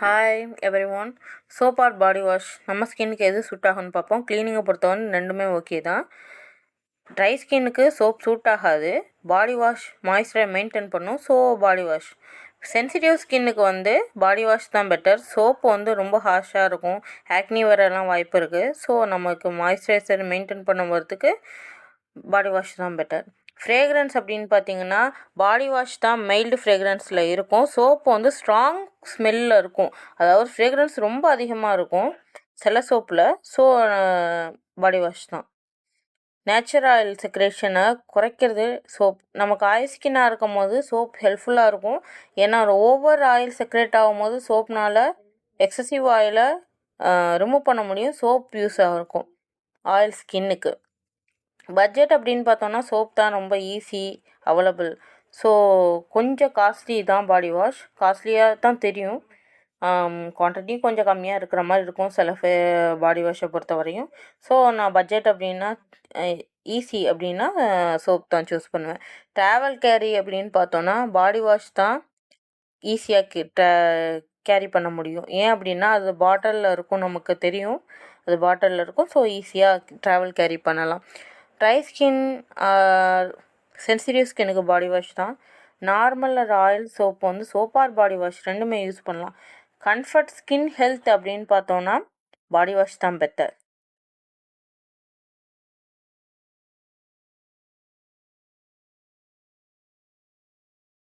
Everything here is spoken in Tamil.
Hi everyone. Soap or body wash நம்ம ஸ்கின்னுக்கு எது சூட் ஆகும்னு பார்ப்போம். க்ளீனிங்கை பொறுத்தவரை ரெண்டுமே ஓகே தான். ட்ரை ஸ்கின்னுக்கு சோப் சூட் ஆகாது. பாடி வாஷ் மாய்ஸ்சரை மெயின்டைன் பண்ணும். So body wash. சென்சிட்டிவ் ஸ்கின்னுக்கு பாடி வாஷ் தான் பெட்டர். சோப்பு ரொம்ப ஹார்ஷாக இருக்கும், ஆக்னி வரலாம் வாய்ப்பு இருக்குது. ஸோ நமக்கு மாய்ஸ்சரைசர் மெயின்டைன் பண்ணும்போதுக்கு பாடி வாஷ் தான் பெட்டர். ஃப்ரேக்ரன்ஸ் அப்படின்னு பார்த்தீங்கன்னா பாடி வாஷ் தான் மைல்டு ஃப்ரேக்ரன்ஸில் இருக்கும். சோப்பு ஸ்ட்ராங் ஸ்மெல்லில் இருக்கும். அதாவது ஃப்ரேக்ரன்ஸ் ரொம்ப அதிகமாக இருக்கும் சில சோப்பில். ஸோ பாடி வாஷ் தான். நேச்சுரல் ஆயில் செக்ரேஷனை குறைக்கிறது சோப். நமக்கு ஆயில் ஸ்கின்னாக இருக்கும் போது சோப் ஹெல்ப்ஃபுல்லாக இருக்கும். ஏன்னா ஓவர் ஆயில் செக்ரேட் ஆகும்போது சோப்னால் எக்ஸசிவ் ஆயிலை ரிமூவ் பண்ண முடியும். சோப் யூஸ் ஆகிருக்கும் ஆயில் ஸ்கின்னுக்கு. பட்ஜெட் அப்படின்னு பார்த்தோன்னா சோப் தான் ரொம்ப ஈஸி அவைலபிள். ஸோ கொஞ்சம் காஸ்ட்லி தான் பாடி வாஷ். காஸ்ட்லியாக தான் தெரியும். குவான்டிட்டியும் கொஞ்சம் கம்மியாக இருக்கிற மாதிரி இருக்கும் சில பாடி வாஷை பொறுத்த வரையும். ஸோ நான் பட்ஜெட் அப்படின்னா ஈஸி அப்படின்னா சோப் தான் சூஸ் பண்ணுவேன். ட்ராவல் கேரி அப்படின்னு பார்த்தோன்னா பாடி வாஷ் தான் ஈஸியாக கேரி பண்ண முடியும். ஏன் அப்படின்னா அது பாட்டிலில் இருக்கும், நமக்கு தெரியும் அது பாட்டிலில் இருக்கும். ஸோ ஈஸியாக ட்ராவல் கேரி பண்ணலாம். ட்ரை ஸ்கின் சென்சிட்டிவ் ஸ்கின்னுக்கு பாடி வாஷ் தான். Normal oil soap soap or body wash ரெண்டுமே யூஸ் பண்ணலாம். கம்ஃபர்ட் ஸ்கின் ஹெல்த் அப்படின்னு பார்த்தோன்னா பாடி வாஷ் தான் பெட்டர்.